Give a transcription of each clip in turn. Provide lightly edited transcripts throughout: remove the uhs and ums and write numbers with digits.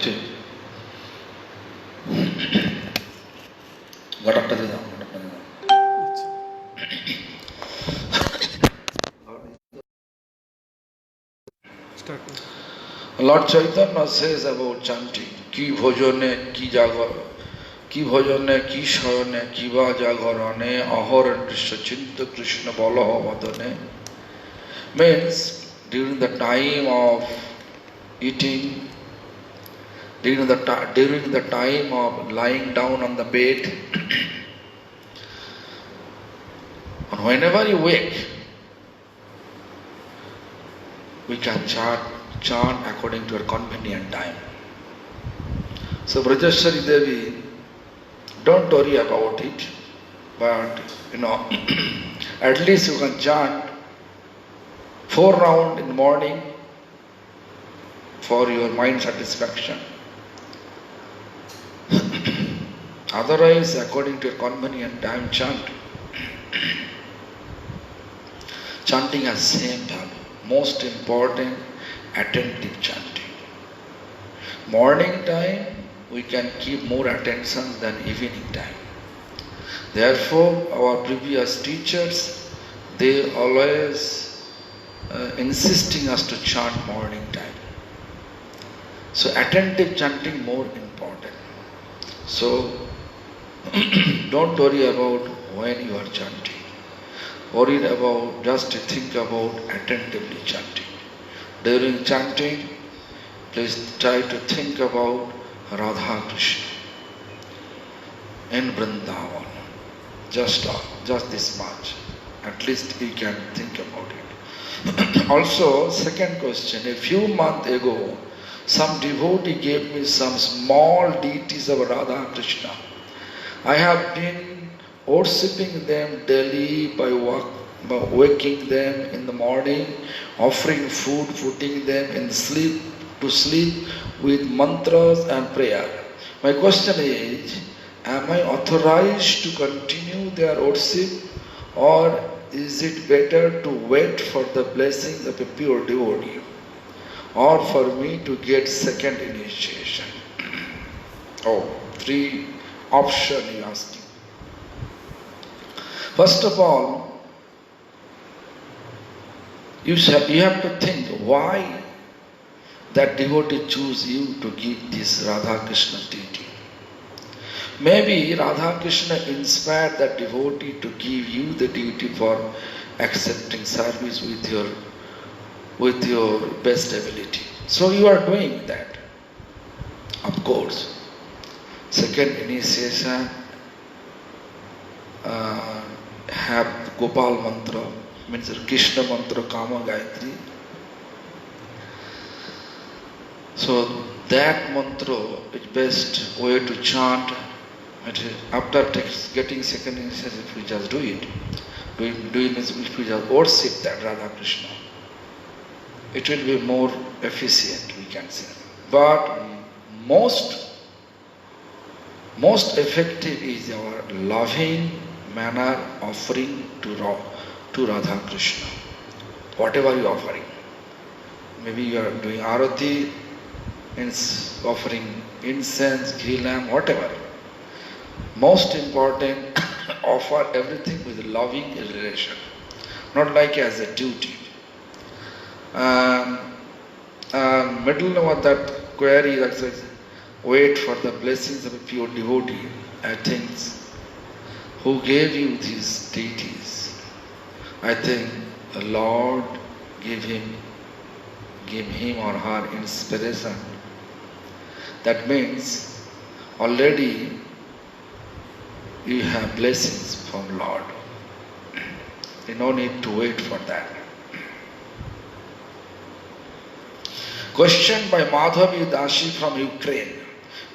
আছে ঘটাটা দিয়ে দাও, ঘটাটা দিয়ে দাও। Lord Chaitanya says about chanting, ki bhojane, ki jagor, ki bhojane, ki shayane, ki va jagorane, ahoran Krishna chinta Krishna balaha vadane. Means during the time of eating, during the time of lying down on the bed, and whenever you wake, we can chant according to our convenient time. So Brajeshwari Devi, don't worry about it, but at least you can chant 4 rounds in the morning for your mind satisfaction. Otherwise, according to your convenient time, chant. Chanting has same value. Most important, attentive chanting. Morning time, we can keep more attention than evening time. Therefore, our previous teachers, they always insisting us to chant morning time. So attentive chanting more important. So don't worry about when you are chanting. Worry about, just think about attentively chanting. During chanting, please try to think about Radha Krishna in Vrindavan. Just this much. At least we can think about it. Also, second question. A few months ago, some devotee gave me some small deities of Radha Krishna. I have been worshipping them daily by waking them in the morning, offering food, putting them to sleep with mantras and prayer. My question is, am I authorized to continue their worship, or is it better to wait for the blessings of a pure devotee, or for me to get second initiation? 3 options you asking. First of all, you have to think why that devotee choose you to give this Radha Krishna deity. Maybe Radha Krishna inspired that devotee to give you the deity for accepting service with your best ability. So you are doing that. Of course. Second initiation, have Gopal mantra, means Krishna mantra, Kama Gayatri. So that mantra is best way to chant. After getting second initiation, if we just do it, doing means if we just worship that Radha Krishna, it will be more efficient, we can say. But most effective is our loving manner offering to Radha Krishna. Whatever you are offering. Maybe you are doing arati, means offering incense, ghee lamp, whatever. Most important, offer everything with loving relation. Not like as a duty. Middle of that query that says, wait for the blessings of a pure devotee. I think, who gave you these deities? I think the Lord give him or her inspiration. That means already you have blessings from Lord. You no need to wait for that. Question by Madhavi Dashi from Ukraine.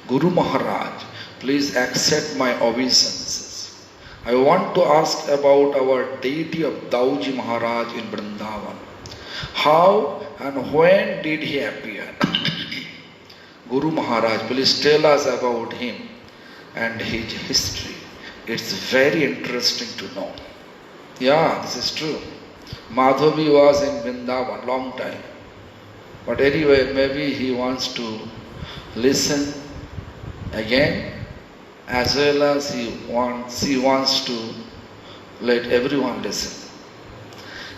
Guru Maharaj, please accept my obeisances. I want to ask about our deity of Dauji Maharaj in Vrindavan. How and when did he appear? Guru Maharaj, please tell us about him and his history. It's very interesting to know. Yeah, this is true. Madhavi was in Vrindavan long time. But anyway, maybe he wants to listen again, as well as she wants to let everyone listen.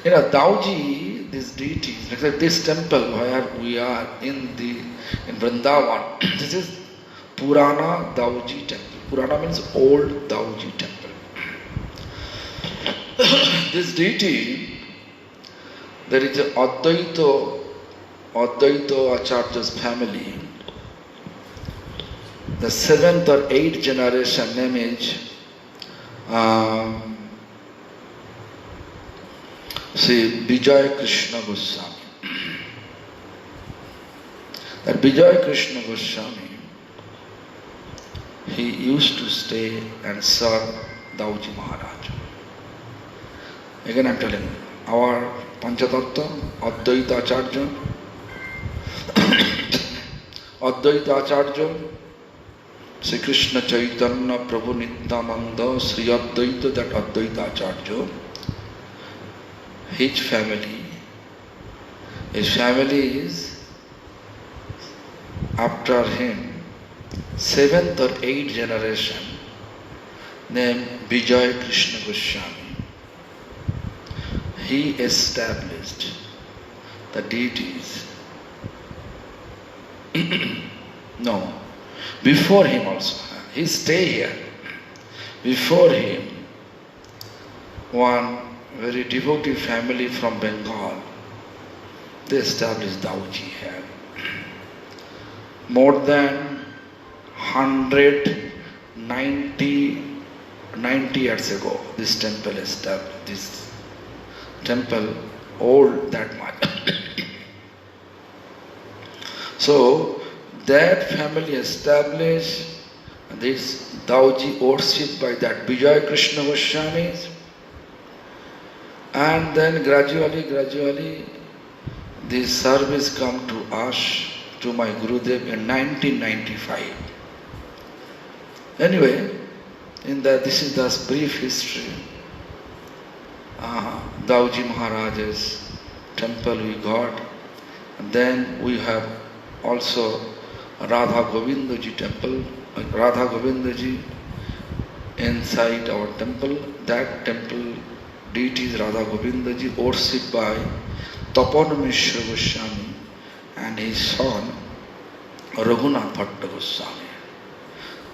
Dauji, this deity, like this temple where we are in Vrindavan, this is Purana Dauji temple. Purana means old Dauji temple. This deity, there is a Advaita Acharya's family. The 7th or 8th generation name is Vijay Krishna Goswami. That Vijay Krishna Goswami, he used to stay and serve Dauji Maharaj. Again I am telling you, our Panchatattva, Advaita Acharya, Sri Krishna Chaitanya Prabhu Nityananda, Sri Advaita, that Advaita Acharya, his family is after him 7th or 8th generation named Vijay Krishna Goswami. He established the deities. No, before him also. He stayed here. Before him, one very devotee family from Bengal, they established Dauji here. More than 190 years ago, this temple established. This temple old that much. So that family established this Dauji worship by that Vijay Krishna Goswami, and then gradually this service come to us, to my Gurudev in 1995. Anyway, this is the brief history. Dauji Maharaj's temple we got, and then we have also Radha Govindaji temple, Radha Govindaji inside our temple. That temple deity is Radha Govindaji, worshipped by Tapan Mishra Goswami and his son Raghunath Bhatta Goswami.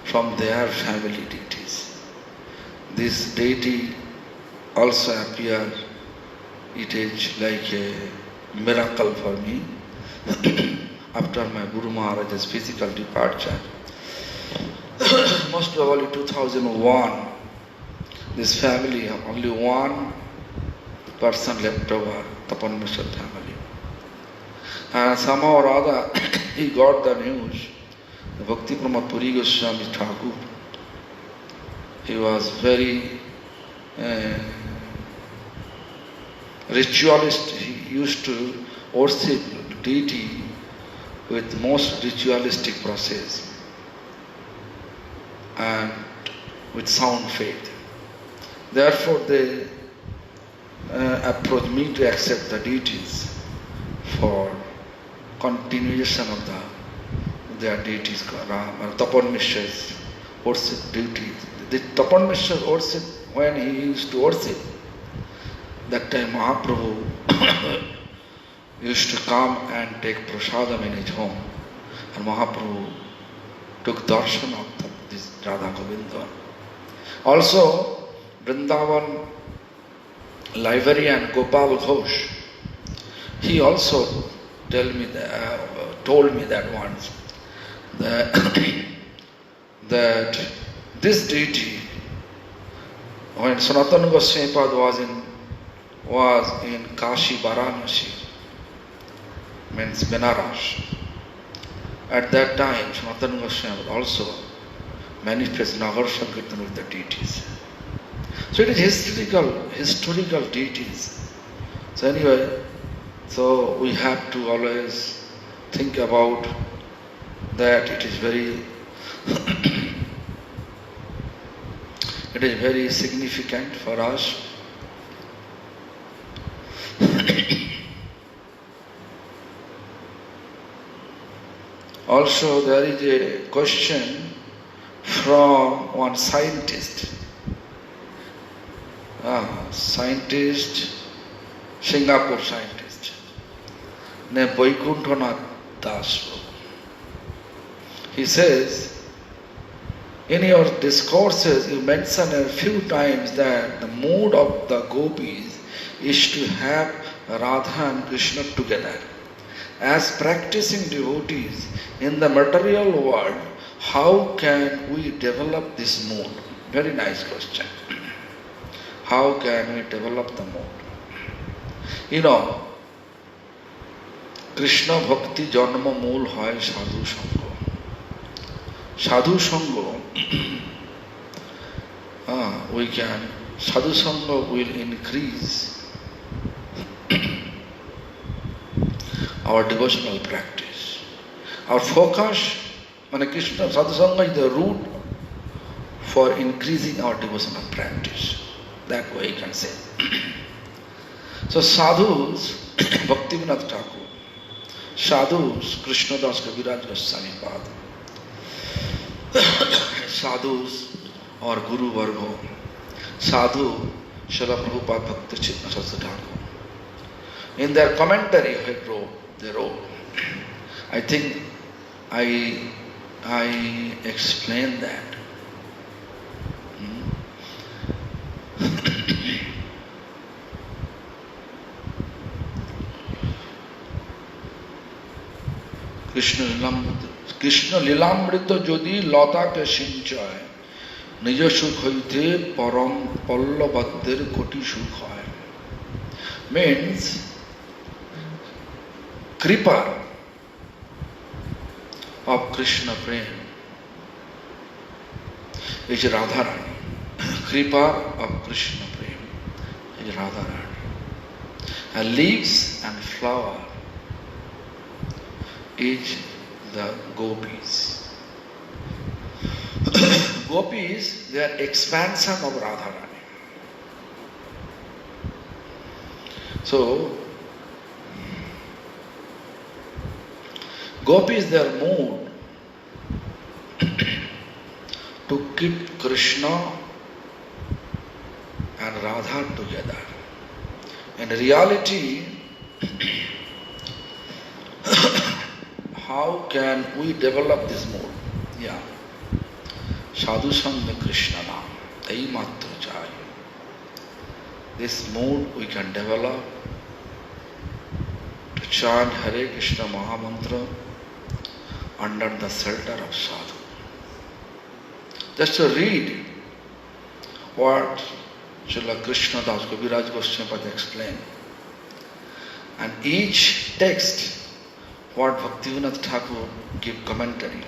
From their family deities. This deity also appears, it is like a miracle for me. After my Guru Maharaj's physical departure, most probably 2001, this family, only one person left over, Tapan Mishra family. And somehow or other, he got the news. The Bhakti Pramod Puri Goswami Thakur, he was very ritualist. He used to worship deity with most ritualistic process and with sound faith. Therefore they approached me to accept the deities for continuation of their deities, Tapan Mishra's worship deities. The Tapan Mishra's worship, when he used to worship, that time Mahaprabhu used to come and take prasadam in his home, and Mahaprabhu took darshan of this Radha Govinda. Also, Vrindavan librarian Gopal Ghosh, he also told me that once, that this deity, when Sanatana Goswami was in Kashi Varanasi, means Benaras, at that time Sanatana Goswami also manifest Nagar Sankirtan with the deities. So it is historical deities. So anyway, so we have to always think about that. It is very significant for us. Also, there is a question from one scientist. Singapore scientist, named Vaikuntanath Das. He says, in your discourses, you mention a few times that the mood of the gopis is to have Radha and Krishna together. As practicing devotees in the material world, how can we develop this mood? Very nice question. How can we develop the mood? You know, Krishna Bhakti Janma Mool Hai Sadhu Sangha. Sadhu Sangha, Sadhu Sangha will increase our devotional practice. Our focus on Krishna Sadhu Sangha is the root for increasing our devotional practice. That way you can say. So sadhus, Bhaktivinoda Thakur, sadhus, Krishnadas Kaviraj Goswami Pada, sadhus or Guru Vargo, sadhu, Srila Prabhupada Bhakti Chitna Sastra Thakur. In their commentary, they wrote, I think I explained that. Krishna Lilamrita যদি লতাকে সিঞ্চয় নিজ সুখ হইতে পরম পল্লবদ্দের কোটি সুখ হয়. Means Kripa of Krishna Prem is Radharani. Kripa of Krishna Prem is Radharani. And leaves and flower is the gopis. Gopis, they are expansion of Radharani. So, gopis, their mood to keep Krishna and Radha together. In reality, how can we develop this mood? Yeah. Sadhu Sangha Krishna Naam. Ei matra chai. This mood we can develop to chant Hare Krishna Mahamantra under the shelter of sadhu. Just to read what Srila Krishna Das Kaviraj Goswami Pada explained. And each text what Bhaktivinoda Thakur give commentary,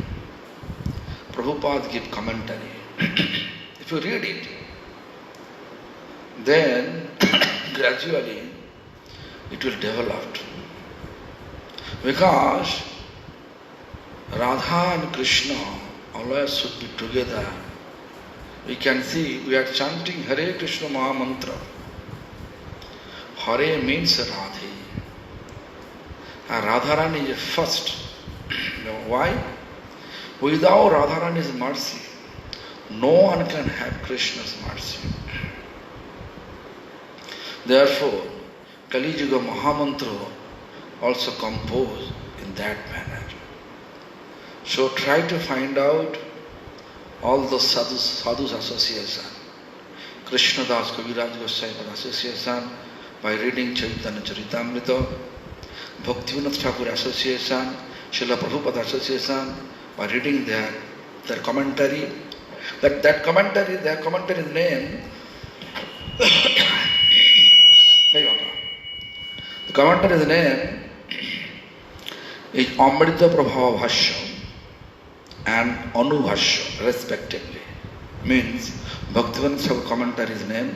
Prabhupada give commentary. If you read it, then gradually it will develop. Because Radha and Krishna always should be together. We can see we are chanting Hare Krishna Mahamantra. Hare means Radhe. And Radharani is first. You know why? Without Radharani's mercy, no one can have Krishna's mercy. Therefore, Kali Yuga Mahamantra also composed in that manner. So try to find out all the sadhus association, Krishna Das Kaviraj Goswami association by reading Chaitanya Charitamrita, Bhaktivinoda Thakur Association, Srila Prabhupada Association, by reading their commentary. Their commentary name, the commentary's name is Amrita Prabhava Bhashya and Anubhashya respectively. Means Bhaktivinoda Thakur commentary's name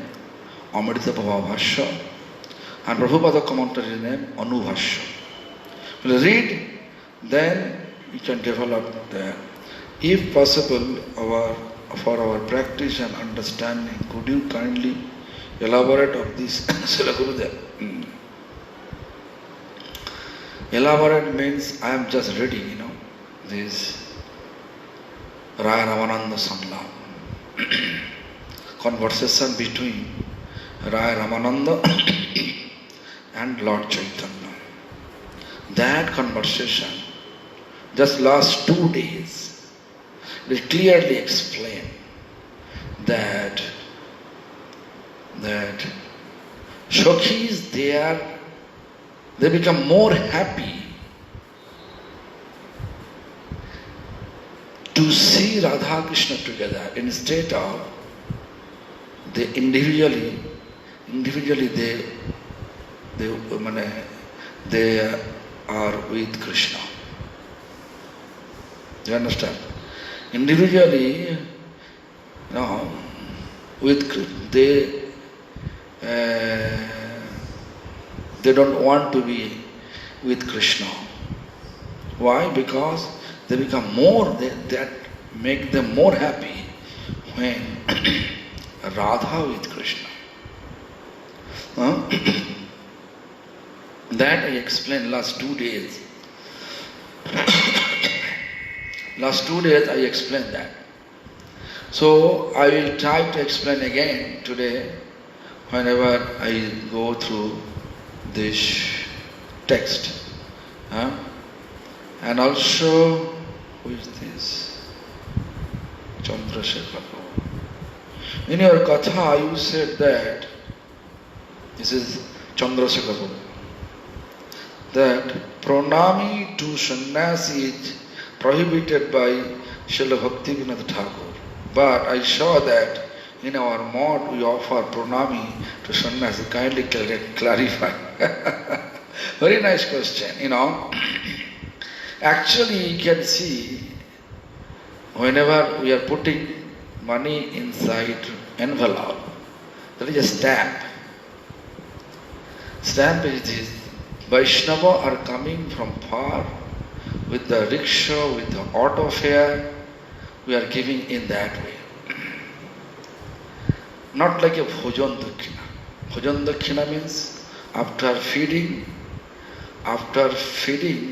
Amrita Prabhava Bhashya and Prabhupada commentary's name Anubhashya. We'll read, then we can develop there. If possible, for our practice and understanding, could you kindly elaborate of this? Srila Gurudev. Elaborate means I am just ready, this Raya Ramananda Samlam, conversation between Raya Ramananda and Lord Chaitanya. That conversation, just last 2 days, will clearly explain that Shokhis, they become more happy to see Radha Krishna together instead of they individually they are with Krishna. Do you understand? Individually, they don't want to be with Krishna. Why? Because they become more, that make them more happy when Radha with Krishna. That I explained last 2 days. Last 2 days I explained that. So I will try to explain again today whenever I go through this text. And also, who is this? Chandrasekhar. In your Katha you said that, this is Chandrasekhar, that pranami to sannyasi is prohibited by Srila Bhaktivinoda Thakur. But I saw that in our mode we offer pranami to sannyasi. Kindly clarify. Very nice question, Actually, you can see, whenever we are putting money inside envelope, there is a stamp. Stamp is this. Vaishnava are coming from far with the rickshaw, with the auto fare. We are giving in that way. Not like a bhojan dakshina. Bhojan dakshina means after feeding,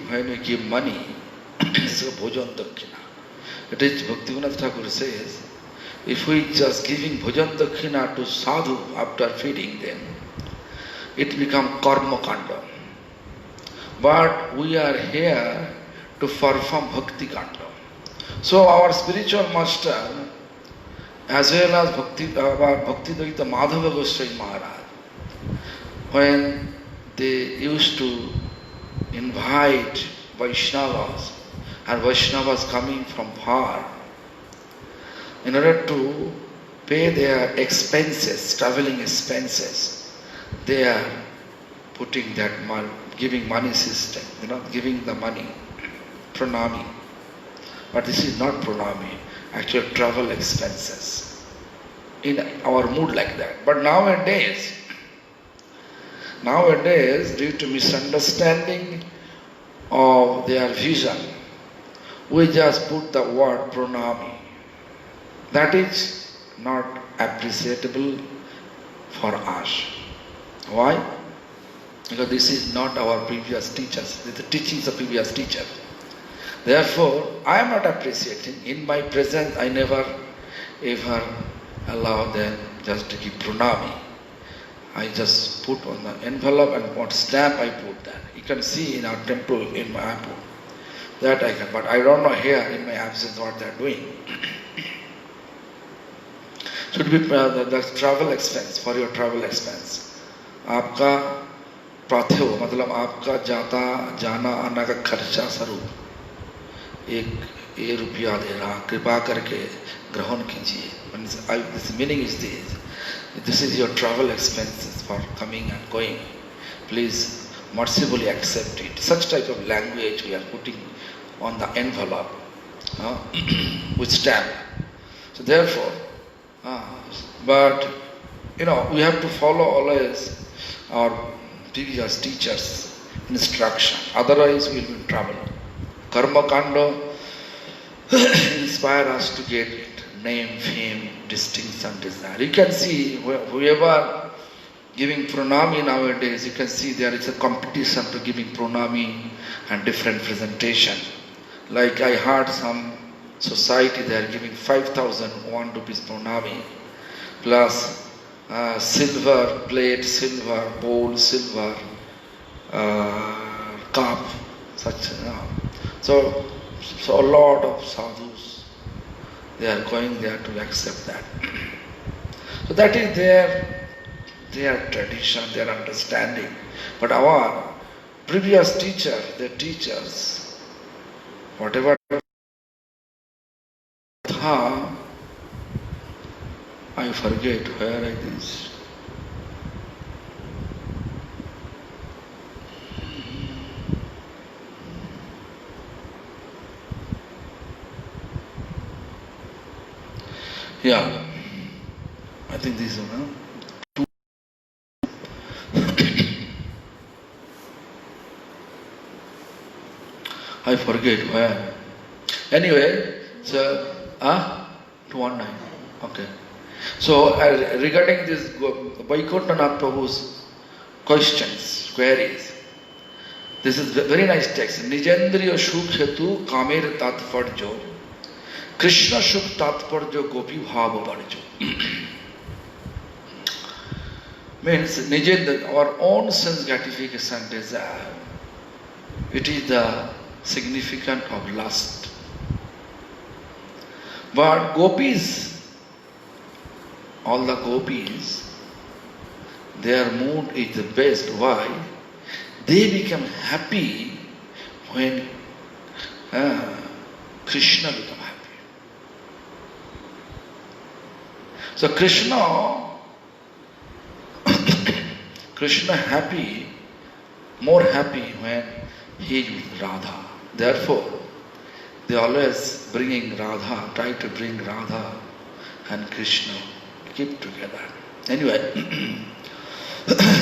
when we give money, it's a bhojan dakshina. It is Bhaktivinoda Thakur says, if we just giving bhojan dakshina to sadhu after feeding them, it becomes karma kanda. But we are here to perform bhakti kanda. So our spiritual master, as well as our Bhaktivedanta Madhava Goswami Maharaj, when they used to invite Vaishnavas, and Vaishnavas coming from far, in order to pay their expenses, traveling expenses, they are putting that money, giving money system, giving the money, pranami. But this is not pranami, actual travel expenses. In our mood like that. But nowadays, due to misunderstanding of their vision, we just put the word pranami. That is not appreciable for us. Why? Because this is not our previous teachers. This is the teachings of previous teachers. Therefore, I am not appreciating. In my presence, I never ever allow them just to give pranami. I just put on the envelope and what stamp I put that. You can see in our temple in Mayapur. That I can, but I don't know here in my absence what they are doing. Should be the travel expense, for your travel expense. आपका पाथेव मतलब आपका जाना आना का खर्चा स्वरूप ये रुपया दे रहा, कृपा करके ग्रहण कीजिए. This meaning is this. This is your travel expenses for coming and going. Please mercifully accept it. Such type of language we are putting on the envelope with stamp. So therefore, but we have to follow always our previous teachers' instruction. Otherwise, we will be in trouble. Karma kanda inspire us to get name, fame, distinction, desire. You can see whoever giving pranami nowadays, you can see there is a competition to giving pranami and different presentation. Like I heard some society they are giving 5,001 rupees pranami plus silver plate, silver bowl, silver cup, such. So a lot of sadhus, they are going there to accept that. So that is their tradition, their understanding. But our previous teachers, they teach us whatever I forget where it is. Yeah, I think this one. I forget where. Anyway, so 219. Okay. So regarding this Vaikuntanath Prabhu's questions, queries, this is a very nice text. Nijendriya Shukh Hetu Kamer Tatparjo Krishna Shukh Tatparjo Gopi Bhava Barjo. Means Nijendriya, our own sense gratification desire, it is the significance of lust. But gopis, all the gopis, their mood is the best. Why? They become happy when Krishna become happy. So Krishna happy, more happy when he is with Radha. Therefore, they always bringing Radha, try to bring Radha and Krishna, keep together. Anyway,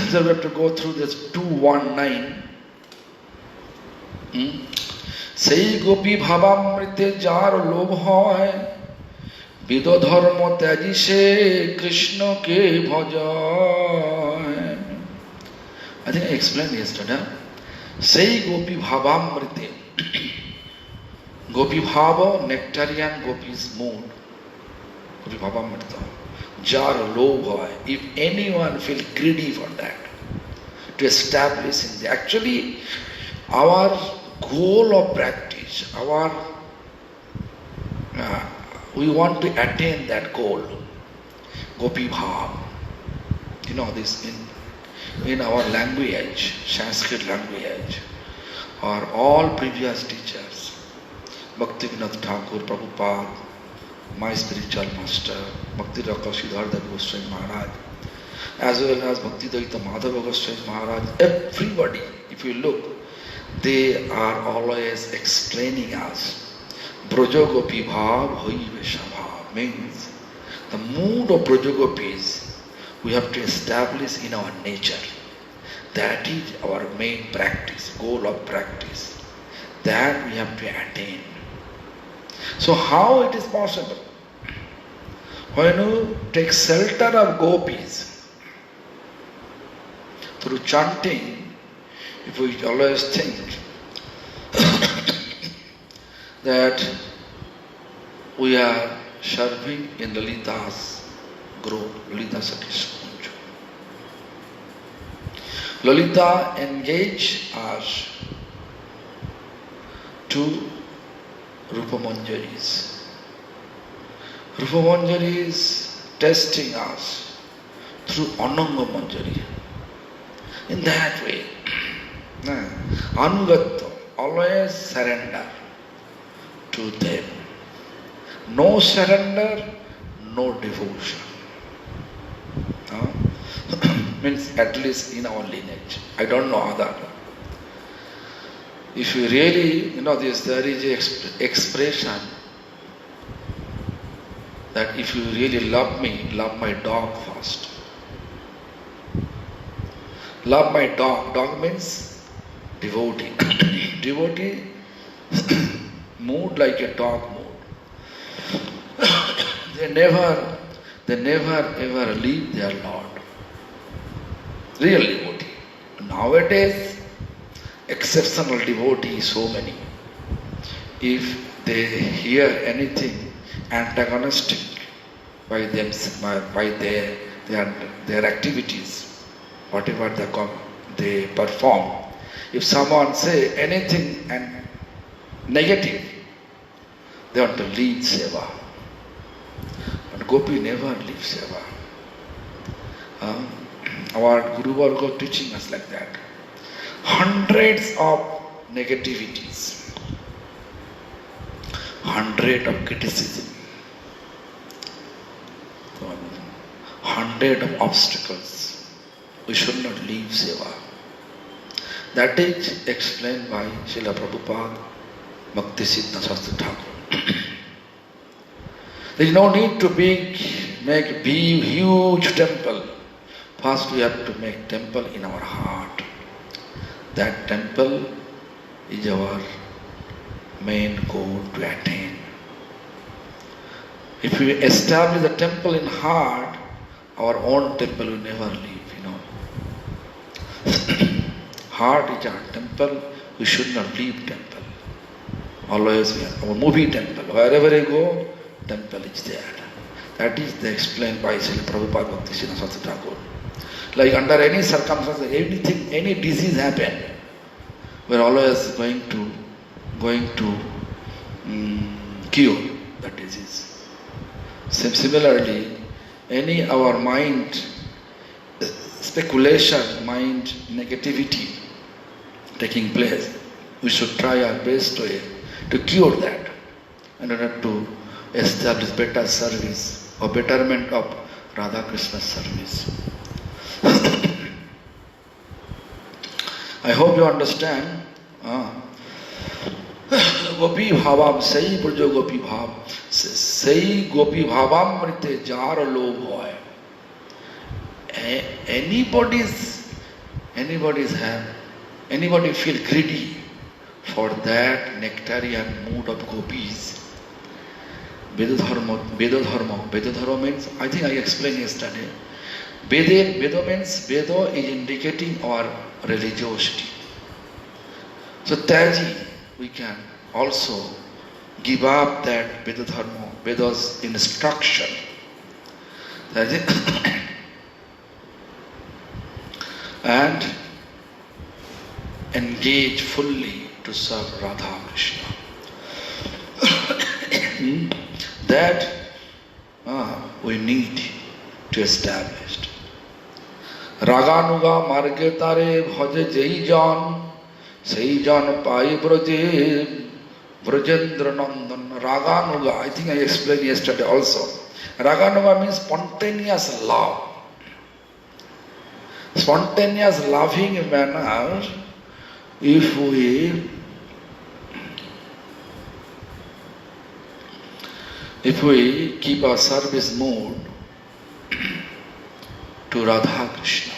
so we have to go through this 219. Sei gopi bhavamrite jar lobh hoy, vido dharma tyaji se Krishna ke bhajay. I think I explained yesterday. Sei gopi bhavamrite. Gopi bhava, nectarian gopi's mood. Gopi bhavamrita. Jar lobh hoy. If anyone feels greedy for that, to establish in the actually our goal of practice, we want to attain that goal. Gopi bhav. You know this in our language, Sanskrit language, or all previous teachers, Bhaktivinoda Thakur, Prabhupada, my spiritual master, Bhakti Rakha Siddhartha Goswami Maharaj, as well as Bhakti Daita Madhava Goswami Maharaj, everybody, if you look, they are always explaining us. Brajogopi bhav hoive shabhav means the mood of Brajagopis we have to establish in our nature. That is our main practice, goal of practice. That we have to attain. So how it is possible? When you take shelter of gopis, through chanting, if we always think that we are serving in Lalita's group, Lalita Satish Kunj. Lalita engaged us to Rupa Manjaris. Rupa Manjari is testing us through Ananga Manjari. In that way, Anugatva, always surrender to them. No surrender, no devotion. Means at least in our lineage. I don't know other. If you really, there is an expression that if you really love me, love my dog first. Love my dog. Dog means devotee. Devotee mood like a dog mood. They never ever leave their Lord. Real devotee. Nowadays, exceptional devotees, so many. if they hear anything antagonistic by them, by their activities, whatever they perform, if someone say anything and negative, they want to leave seva. But Gopi never leaves seva. Our Guru Varga teaching us like that. Hundreds of negativities, hundred of criticism, hundred of obstacles. We should not leave seva. That is explained by Srila Prabhupada, Bhakti Siddhanta Saraswati Thakur. There is no need to make a huge temple. First we have to make temple in our heart. That temple is our main goal to attain. If we establish the temple in heart, our own temple will never leave, Heart is our temple, we should not leave temple. Always we have our movie temple. Wherever we go, temple is there. That is explained by Srila Prabhupada Bhakti Siddhanta Saraswati Thakur. Like under any circumstance, anything, any disease happen, we are always going to cure that disease. Similarly, any our mind speculation, mind negativity taking place, we should try our best to cure that in order to establish better service or betterment of Radha Krishna's service. I hope you understand. Gopi bhavam, sei prajo gopi bhav, sei gopi bhavam mrite jar lobh hoy. Anybody feel greedy for that nectarian mood of gopis. Vedadharma means, I think I explained yesterday. Veda means, Veda is indicating our religiosity. So Taji, we can also give up that Vedadharma, Veda's instruction. And engage fully to serve Radha Krishna. That we need to establish. Raganuga margetare bhaje jai jan, sei jan pai braje Brajendra Nandan. Raganuga, I think I explained yesterday also. Raganuga means spontaneous love. Spontaneous loving manner, if we keep our service mood to Radha Krishna,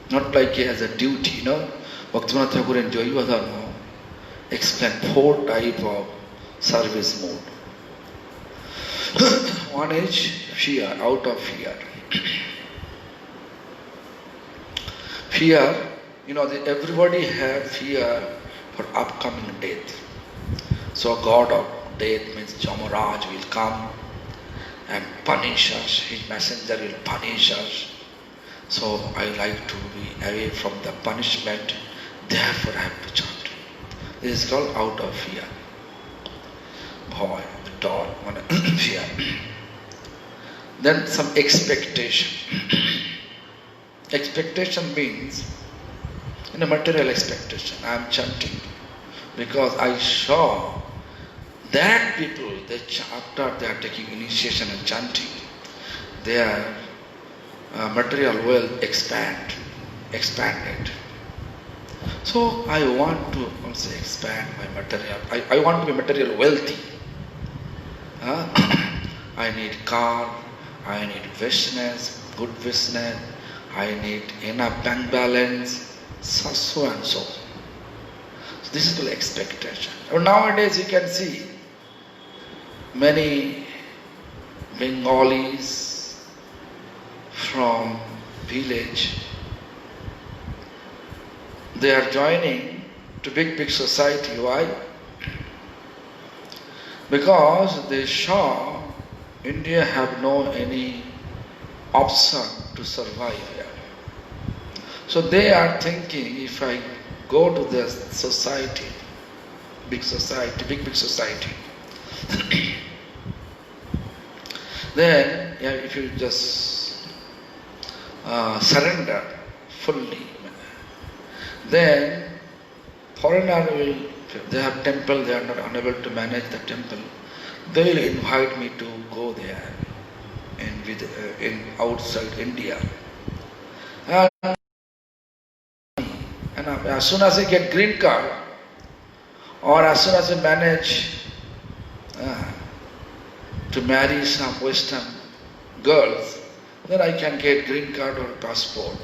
not like as a duty, Bhaktivinoda Thakur and Jaiva Dharma explain 4 types of service mode. One is fear, out of fear. Fear, everybody have fear for upcoming death. So God of death means Jamaraj will come and punish us. His messenger will punish us. So I like to be away from the punishment. Therefore I have to chant. This is called out of fear. Bhava, dawn, fear. Then some expectation. Expectation means, in a material expectation, I am chanting because I saw that people, after they are taking initiation and chanting, their material wealth expanded. So I want to also expand my material. I want to be material wealthy. I need car, I need business, good business, I need enough bank balance, so and so. So this is the expectation. Nowadays you can see many Bengalis from village, they are joining to big society. Why? Because they saw India have no any option to survive here. So they are thinking, if I go to the society, big society, then if you just surrender fully, then foreigner will, they have temple, they are not unable to manage the temple, they will invite me to go there in outside India. And as soon as I get green card, or as soon as I manage to marry some Western girls, then I can get green card or passport.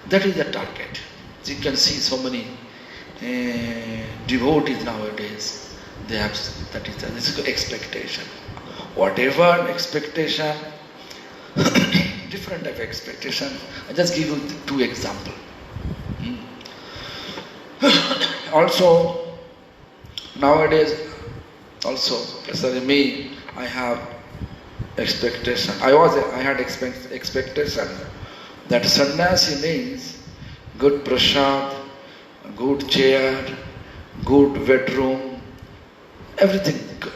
That is the target. You can see so many devotees nowadays. They have this is expectation. Whatever expectation, different type of expectation. I just give you two examples. Also, nowadays, also, especially me, I have expectation. I had expectation that sannyasi means good prasad, good chair, good bedroom, everything good,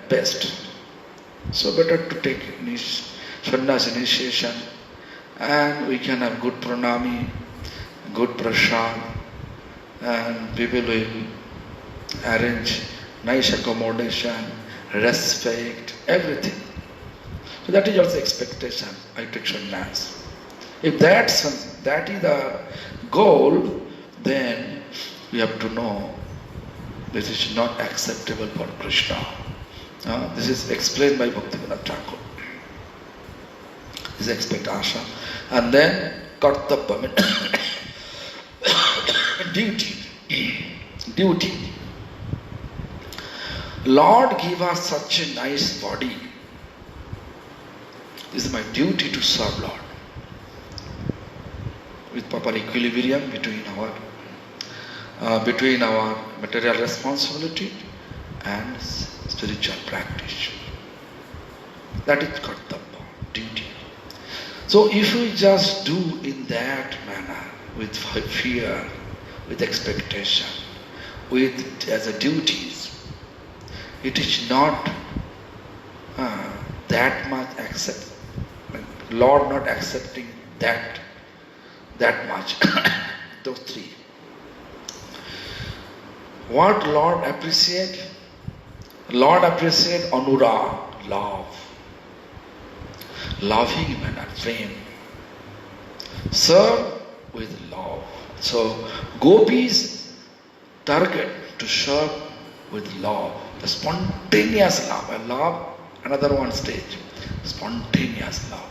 best. So better to take sannyas initiation, and we can have good pranami, good prasad, and people will arrange nice accommodation, respect, everything. So that is also expectation. I take sannyas. If that is the goal, then we have to know this is not acceptable for Krishna. This is explained by Bhaktivinoda Thakur. This is expectation. And then kartavya, duty. Lord give us such a nice body. This is my duty to serve Lord. With proper equilibrium between our material responsibility and spiritual practice. That is kartavya, duty. So if we just do in that manner, with fear, with expectation, with as a duties, it is not that much Lord not accepting that much. Those three. What Lord appreciate? Lord appreciate anurag, love. Loving manner, frame. Serve with love. So gopis target to serve with love. The spontaneous love. I love another one stage. Spontaneous love.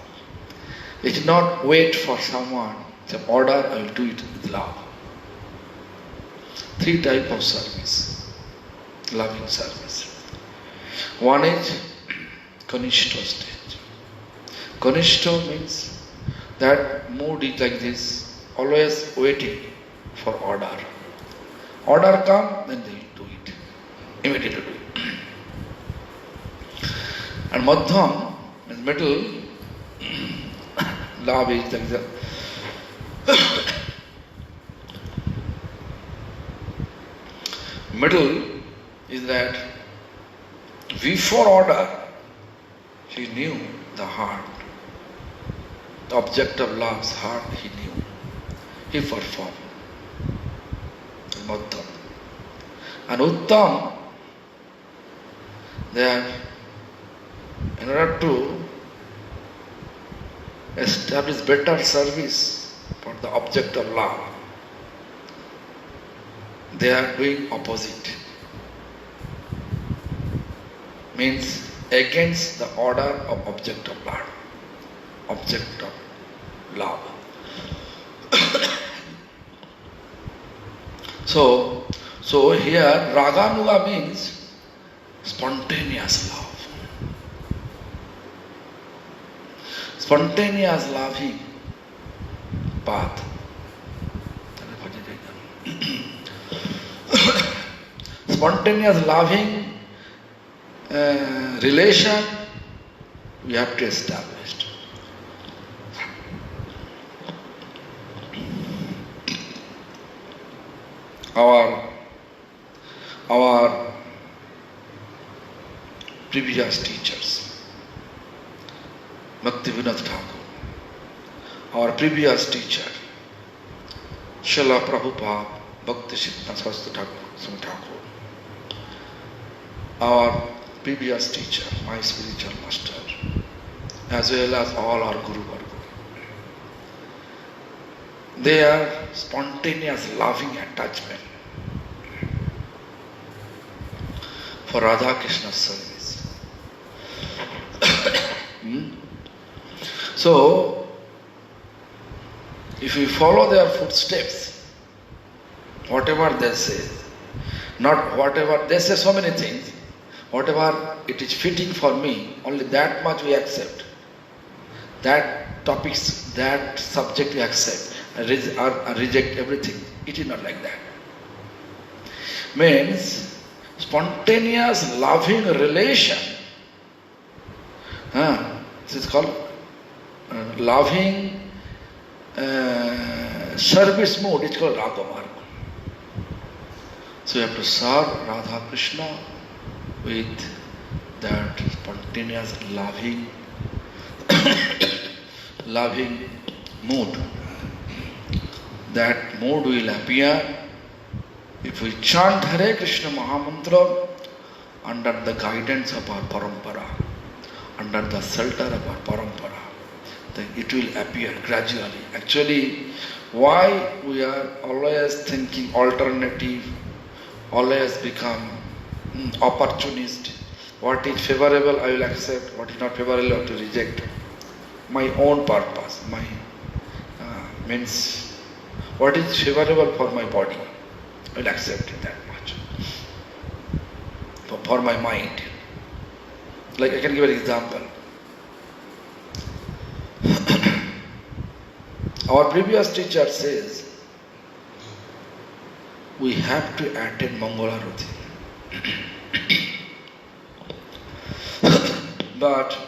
It is not wait for someone. It's an order, I will do it with love. Three types of service. Loving service. One is Kanishta stage. Kanishta means that mood is like this, always waiting for order. Order come, then they do it. Immediately do it. And Madhyam, in middle, love is like that. Middle is that before order, he knew the heart. The object of love's heart he knew. He performed. Madhyam. And Uttam, that in order to establish better service for the object of love, they are doing opposite. Means against the order of object of love. Object of love. So here Raganuga means spontaneous love. Spontaneous loving path. Spontaneous loving relation we have to establish. Our previous teachers, Bhaktivinoda Thakur, our previous teacher, Srila Prabhupada, Bhakti Siddhanta Saraswati Thakur, our previous teacher, my spiritual master, as well as all our Guru Varga. They are spontaneous loving attachment for Radha Krishna's service. So, if we follow their footsteps, whatever they say, not whatever, they say so many things, whatever it is fitting for me, only that much we accept. That topics, that subject we accept, or reject everything. It is not like that. Means, spontaneous loving relation. This is called loving service mode. It's called Raga Marga. So you have to serve Radha Krishna with that spontaneous loving loving mood. That mood will appear if we chant Hare Krishna Mahamantra under the guidance of our parampara, under the shelter of our parampara, then it will appear gradually. Actually, why we are always thinking alternative, always become opportunist. What is favorable I will accept, what is not favorable I have to reject. My own purpose, means what is favorable for my body, I will accept it that much. For my mind. Like I can give an example. Our previous teacher says, we have to attend Mangalarati. But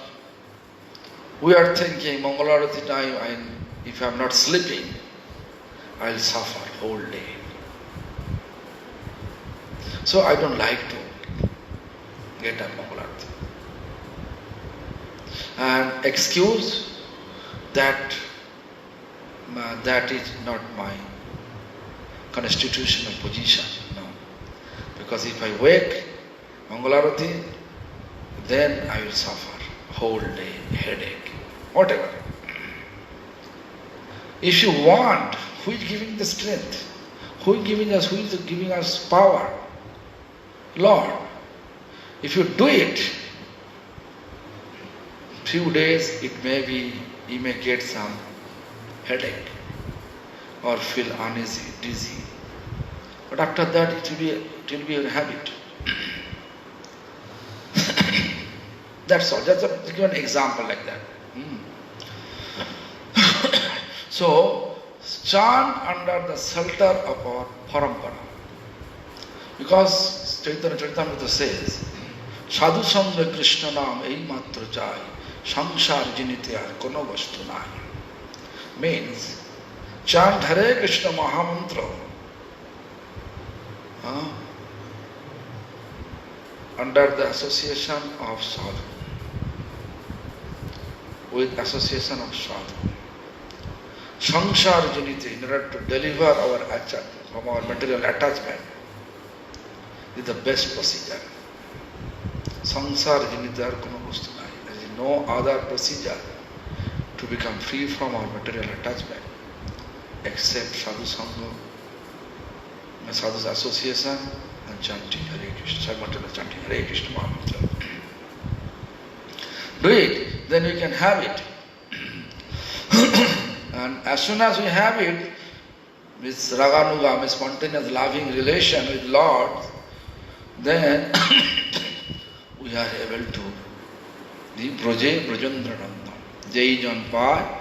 we are thinking Mangalarati time, if I am not sleeping, I will suffer whole day. So I don't like to get up Mangalarati. And excuse that is not my constitutional position. No. Because if I wake Mangalarati, then I will suffer whole day, headache, whatever. If you want, who is giving the strength? Who is giving us power? Lord. If you do it, few days you may get some headache or feel uneasy, dizzy. But after that it will be a habit. That's all. Just to give an example like that. So, chant under the shelter of our parampara. Because Chaitanya Charitamrita says, Sadhu Sangha Krishna Naam Ei Matra Jai, Samsar Jinite Ar Kono Vastu Nahi. Means, chant Hare Krishna Mahamantra under the association of sadhu, with association of sadhu. Samsar Janite, in order to deliver our from our material attachment, is the best procedure. Samsar Janite ar kono vastu nahi. There is no other procedure to become free from our material attachment except sadhu sangha, sadhu's association, and chanting Hare Krishna, chanting Hare Krishna Mahamantra. Do it, then we can have it. And as soon as we have it, with raganuga, with spontaneous loving relation with Lord, then we are able to the Braje Brajendrananda. Jai Jan Pa,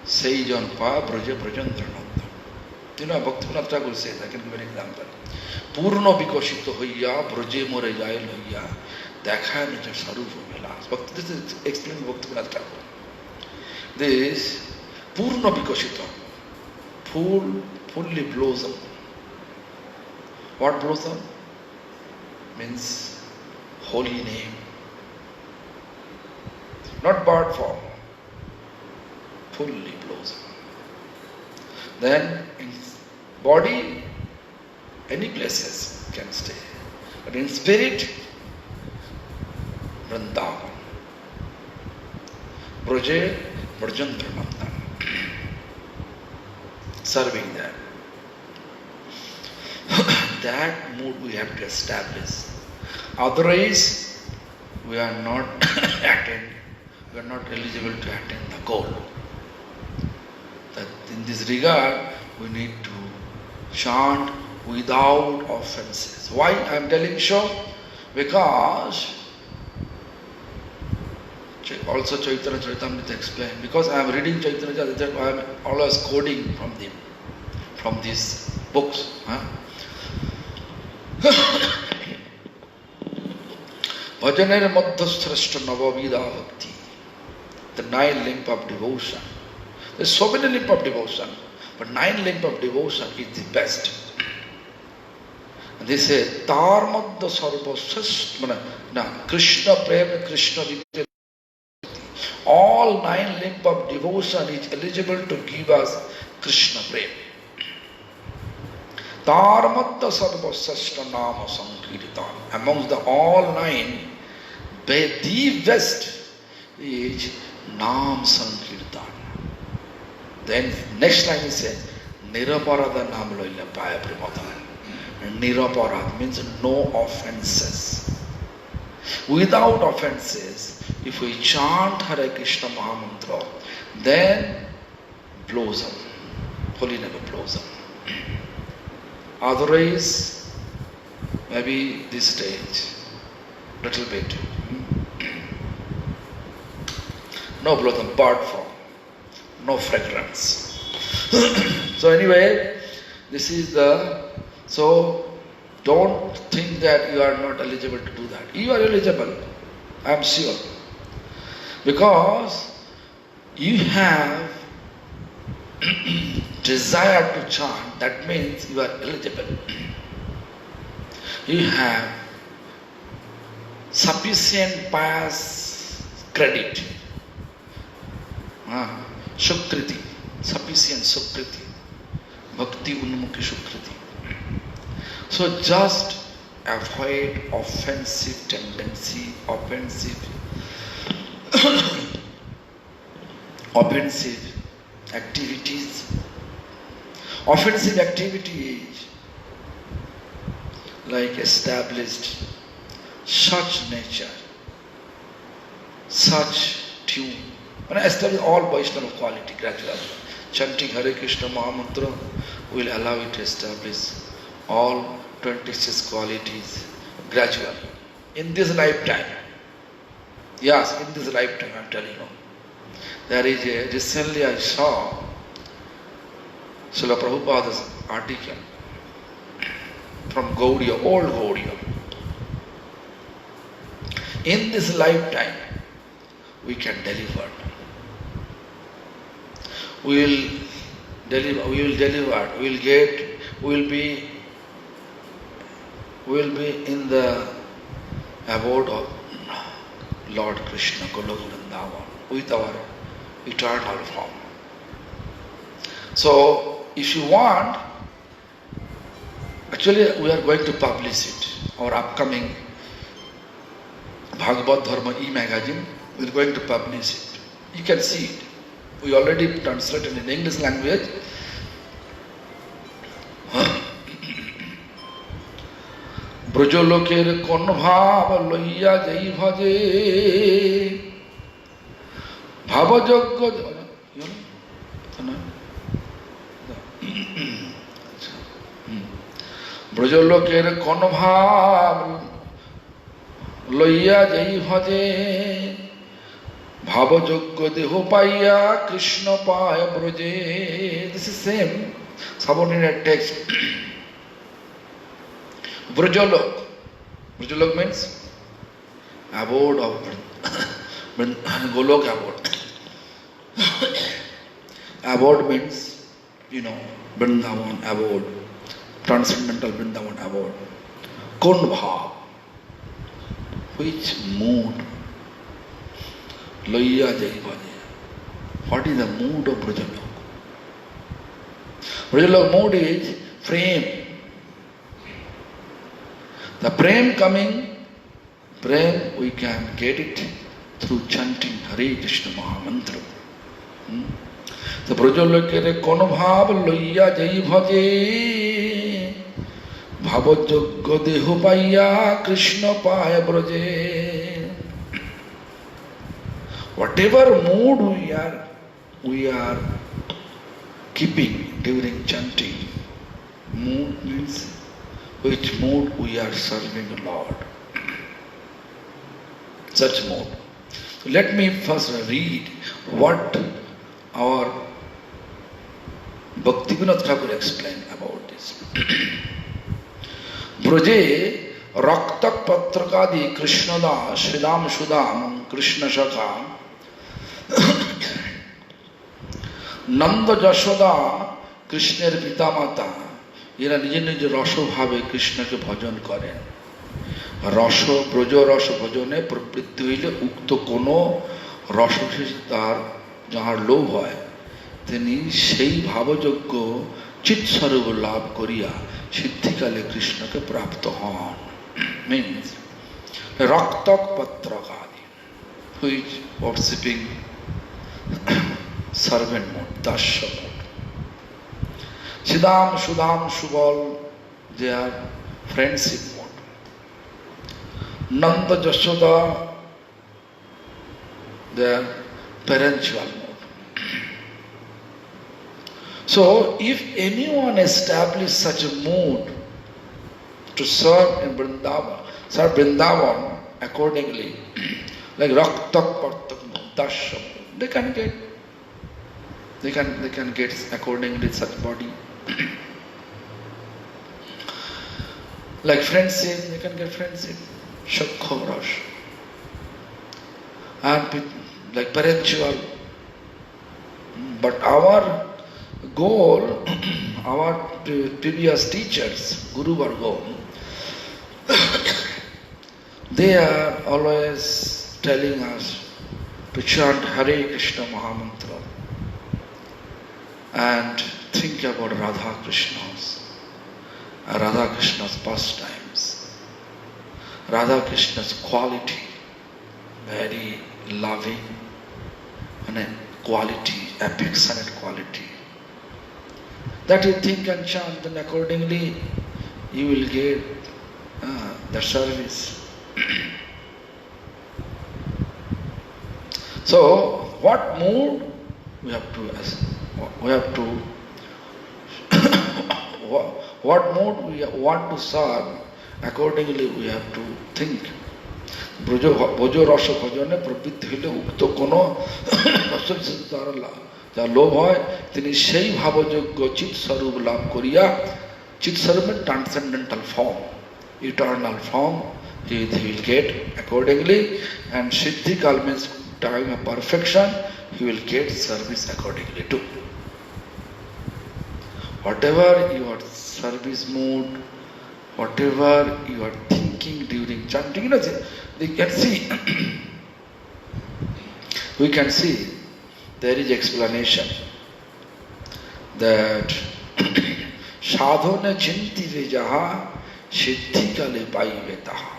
Sei Jan Pa, Braje Brajendrananda. You know, Bhaktivinoda Thakur says, I can give an example. Purno bikoshito hoiya, Braje more jail hoiya, দেখায় নিজের স্বরূপ বিলাস। This is explained Bhaktivinoda Thakur. This purna vikasita, fully blossom. What blossom? Means holy name. Not bird form. Fully blossom. Then in body, any places can stay. But in spirit, Vrindavan. Braje Brajendra Nandan. Serving them. That mood we have to establish. Otherwise, we are not eligible to attain the goal. That in this regard, we need to chant without offenses. Why I am telling so? Because also Chaitanya Charitamrita explained. Because I am reading Chaitanya Charitamrita, I am always quoting from these books. Bhajaner Madhyashrashta Navavida Bhakti. The 9 limb of devotion. There are so many limbs of devotion, but 9 limbs of devotion is the best. And they say, Tar Madhya Sarvasrashta, Krishna Prema, Krishna Vidya. All 9 limbs of devotion is eligible to give us Krishna Prema. Tar Madhya Sarvasrashta Nama Sankirtan. Amongst the all 9, the best is Nam Sankirtan. Then next line he says, Niraparada Nam Loila Paya Primadhan. Niraparad means no offenses. Without offenses, if we chant Hare Krishna Mahamantra, then blossom. Holy never blossom. Otherwise, maybe this stage, little bit. No blossom, bird form. No fragrance. So anyway, this is so don't think that you are not eligible to do that. You are eligible, I am sure. Because you have desire to chant, that means you are eligible. You have sufficient pious credit. Sukriti, sufficient Sukriti, Bhakti Unmukhi Sukriti. So just avoid offensive tendency, offensive activities. Offensive activities like established such nature, such tune. When I establish all Vaishnava quality gradually, chanting Hare Krishna Mahamantra will allow it to establish all 26 qualities gradually. In this lifetime, yes, in this lifetime I am telling you. There is recently I saw Srila Prabhupada's article from Gaudiya, old Gaudiya. In this lifetime, we can deliver. We will be in the abode of Lord Krishna, Golok Vrindavan, with our eternal form. So, if you want, actually we are going to publish it, our upcoming Bhagavad Dharma e-magazine, we are going to publish it. You can see it. We already translated in English language. ব্রজলোকের কোন ভাব লইয়া যেই ভজে ভাবযোগ্য ব্রজলোকের কোন ভাব লইয়া যেই ভজে ভাবযোগ্য দেহ পাইয়া কৃষ্ণ পায় ব্রজে. This is same subordinate text. Brajolok. Brajolok means abode of Golok abode. Abode means, Vrindavan abode, transcendental Vrindavan abode. Konbhav, which mood? Loya Jai Bhaja. What is the mood of Brajalok? Brajalok mood is prem. The prem coming, prem we can get it through chanting Hare Krishna Mahamantra. The Brajalokere Konbhav Loya Jai Bhaja Bhavajogya Deho Paya Krishna Paya Braje. Whatever mood we are keeping during chanting, mood means which mood we are serving the Lord. Such mood. So let me first read what our Bhaktivinoda Thakur explained about this. Braje Raktak Patrakadi Krishnada Sridam Sudam Krishna Shaka Nanda Jashoda Krishner Pitamata এরা নিজে নিজে রসভাবে কৃষ্ণকে ভজন করেন। রস ব্রজ রস ভজনে প্রবৃত্তি হইলে উক্ত কোন রসশেষ তার যাহার লোভ হয় তিনি সেই ভাবযোগ্য চিৎস্বরূপ লাভ করিয়া সিদ্ধিকালে কৃষ্ণকে প্রাপ্ত হন। Means Raktak Patrakadi, who is worshipping servant mode, Dasya mode. Siddham, Sudham, Subal, they are friendship mode. Nanda, Jashoda, they are parental mode. So, if anyone establishes such a mood to serve in Vrindavan accordingly, like Raktak Partak Dasya, they can get accordingly such body. Like friendship, they can get friendship, Shakha Rash. And like parental. But our goal, our previous teachers, Guru Varga, they are always telling us to chant Hare Krishna Mahamantra and think about Radha Krishna's pastimes, Radha Krishna's quality, very loving and a quality, affectionate quality. That you think and chant, then accordingly you will get the service. So, what mood we have to what mood we want to serve, accordingly we have to think. Bhojo Rasha Bhajane প্রবৃত্তি হইলে উক্ত কোন যার লোভ হয় তিনি সেই ভাবযোগ্য চিৎ স্বরূপ লাভ করিয়া চিৎ স্বরূপের transcendental form, eternal form he will get accordingly, and Siddhikal means time of perfection, he will get service accordingly too. Whatever your service mood, whatever you are thinking during chanting, we can see there is explanation that sadhana chintive jaha siddhikale paive taha.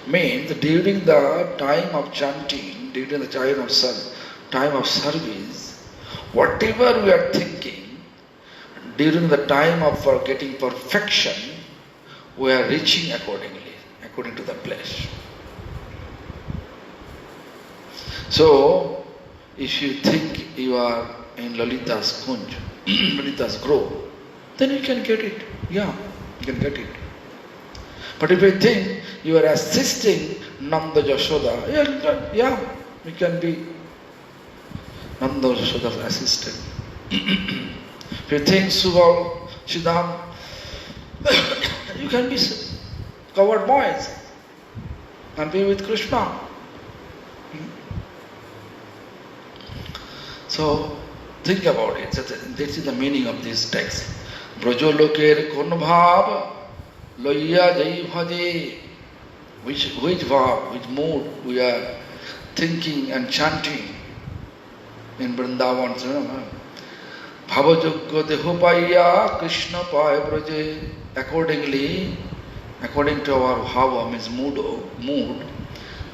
Means during the time of chanting, during the time of service, whatever we are thinking, during the time of getting perfection, we are reaching according to the place. So, if you think you are in Lalita's Kunj, Lalita's grove, then you can get it. Yeah, you can get it. But if you think you are assisting Nanda Jashoda, yeah, you can be Nanda Jashoda's assistant. If you think Subal, Siddham, you can be covered boys. and be with Krishna. So think about it. This is the meaning of this text. Brajo loker kon bhav loya jai bhaje. Which bhav, which mood we are thinking and chanting in Vrindavan. Bhavajogya deho paiya Krishna pai braje. Accordingly, according to our bhava, means mood,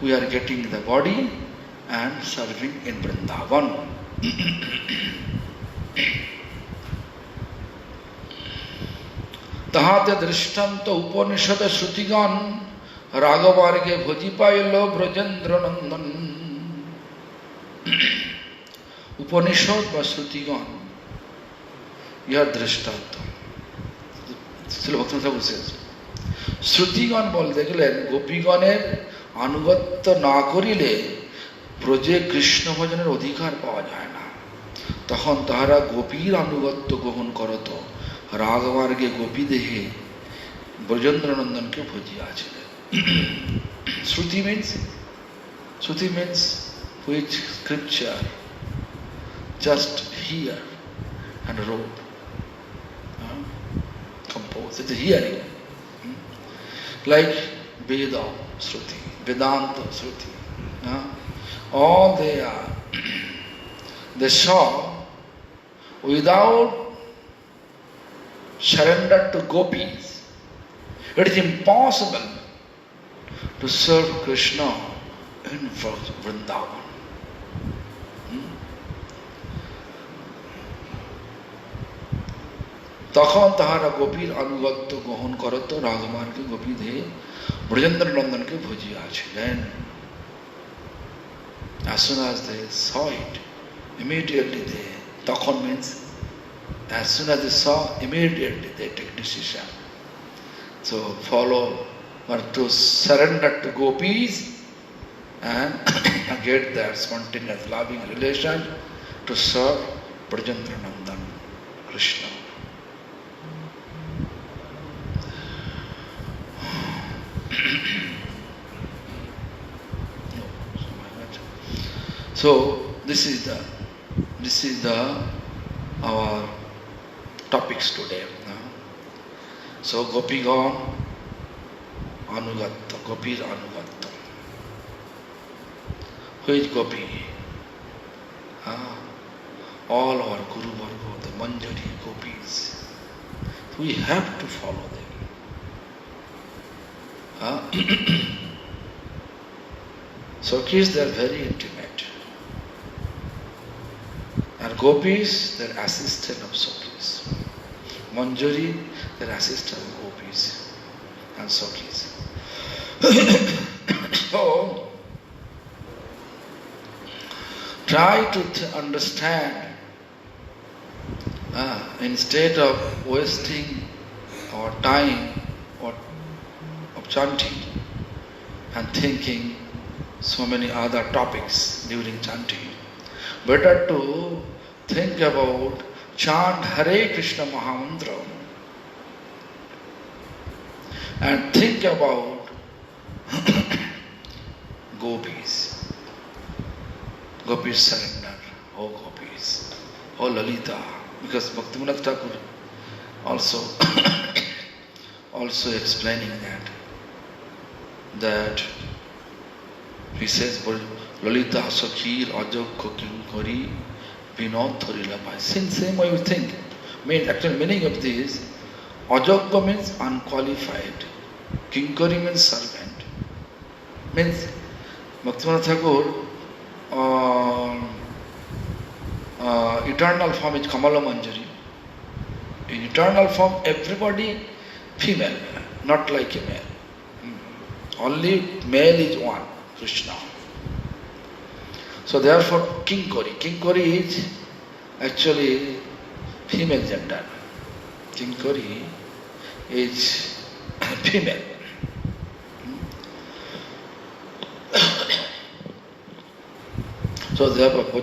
we are getting the body and serving in Vrindavan. Tahate drishtanta upanishad shrutigan ragavarge bhojipayalo brajendra nandan. Upanishad বা শ্রুতিগণ ইহার দৃষ্টান্ত ছিল ভক্ত ঠাকুর শেষ শ্রুতিগণ বলতে গেলেন গোপীগণের আনুগত্য না করিলে ব্রজে কৃষ্ণ ভজনের অধিকার পাওয়া যায় না, তখন তাহারা গোপীর আনুগত্য গ্রহণ করত, রাগমার্গে গোপী দেহে ব্রজেন্দ্রনন্দনকে ভজিয়াছিলেন। শ্রুতি means which scripture just hear and wrote, compose. It's a hearing. Like Veda Shruti, Vedanta Shruti. All they are. They saw without surrender to gopis, it is impossible to serve Krishna in Vrindavan. তখন তাহারা গোপীর আনুগত্য গ্রহণ করত, রাজমার্গে গোপী দেহে Brajendra নন্দনকে ভজিয়াছিলেন। As soon as they saw it, immediately they, তখন means as soon as they saw, immediately they take decision. So follow or to surrender to gopis and get their spontaneous loving relation to serve Brajendra Nandan Krishna. So this is the our topics today. So Gopigan Anugatta, Gopir Anugatta. Who is Gopi? All our Guru Varga, the Manjari Gopis. We have to follow them. Sakhis, they are very intimate. And Gopis, they are assistant of Sakhis. Manjari, they are assistant of Gopis and Sakhis. So, try to understand, instead of wasting our time or of chanting and thinking so many other topics during chanting, better to think about chant Hare Krishna Mahamantra and think about gopis. Gopis surrender, oh gopis, oh Lalita, because Bhaktivinoda Thakur also explaining that he says Lalita Sakhir Ajogya Kinkari Vinod Thorila Pai. Same way you think. Actual meaning of this, Ajogya means unqualified, Kinkari means servant. Means Bhaktivinoda Thakur eternal form is Kamala Manjari. In eternal form, everybody female, not like a male. Only male is one, Krishna. So therefore, Kinkari. Kinkari is actually female gender. Kinkari is female. So therefore,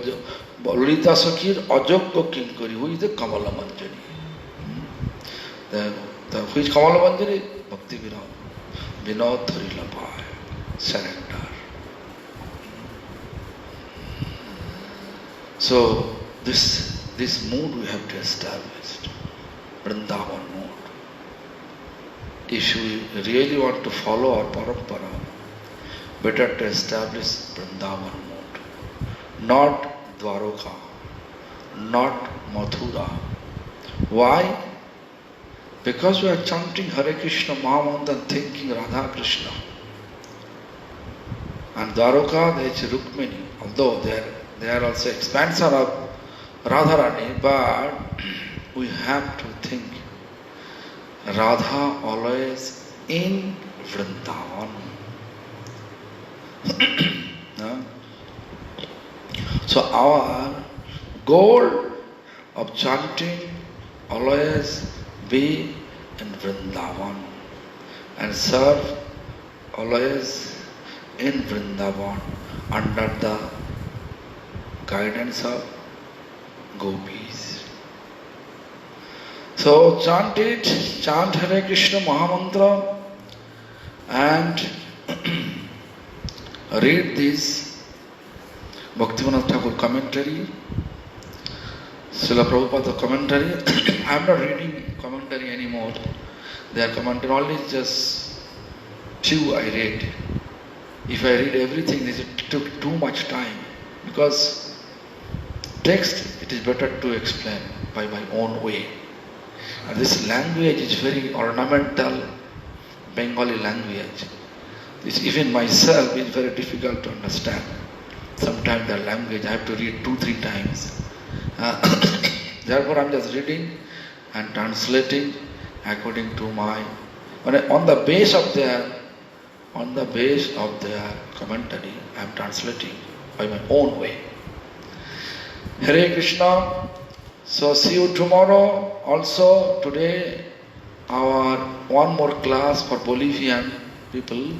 Lalita Sakhir Ajogya Kinkari, who is the Kamala Manjari. Who is Kamala Manjari? Bhakti Vinod Thorila Pai. surrender. So this mood we have to establish, Vrindavan mood. If you really want to follow our parampara, better to establish Vrindavan mood, not Dwaraka, not Mathura. Why? Because we are chanting Hare Krishna Mahamantra and thinking Radha Krishna. And Dwaraka, there is Rukmini, although they are also expansion of Radharani, but we have to think Radha always in Vrindavan. So our goal of chanting always be in Vrindavan and serve always in Vrindavan under the guidance of gopis. So chant Hare Krishna Mahamantra and read this Bhaktivinoda Thakur commentary, Srila Prabhupada commentary. I am not reading commentary anymore. Their commentary only just few I read. If I read everything, it took too much time, because text it is better to explain by my own way. And this language is very ornamental Bengali language. This even myself is very difficult to understand. Sometimes the language I have to read 2-3 times. Therefore I am just reading and translating according to my, on the base of their commentary, I am translating by my own way. Hare Krishna. So see you tomorrow. Also today our one more class for Bolivian people.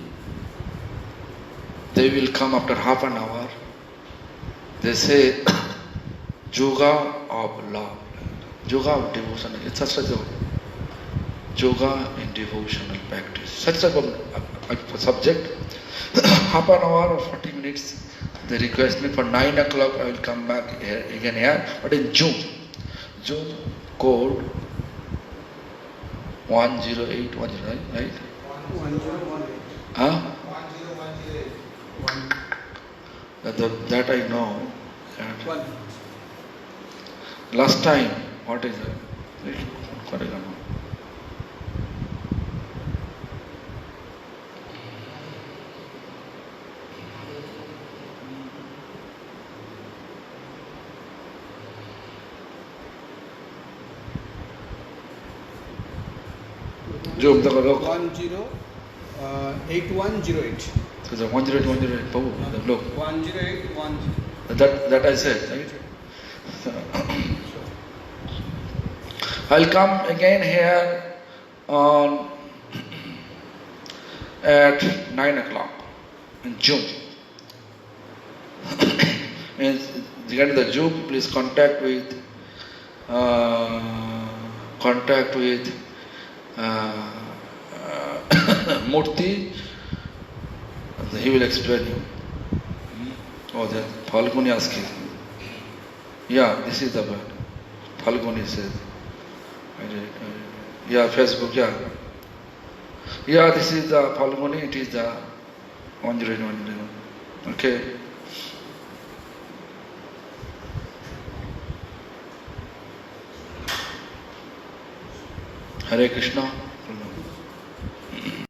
They will come after half an hour. They say yoga of love, yoga of devotion. It's such a yoga in devotional practice. Such a subject. Half an hour or 40 minutes. They request me for 9 o'clock. I will come back here, but in June. June code 10810, right? 1018. Huh? 1018. That I know. Last time, what is it? जो हम तक लोग 8108. So the 108, Babu, the look. 10810. That I said, right? I'll come again here on at 9 o'clock in June. Regarding the June, please contact with Murthy. He will explain you. Oh, that Phalguni asking. Yeah, this is the one. Phalguni says. Yeah, Facebook, yeah. Yeah, this is the Phalguni, it is the 101. Okay. Hare Krishna.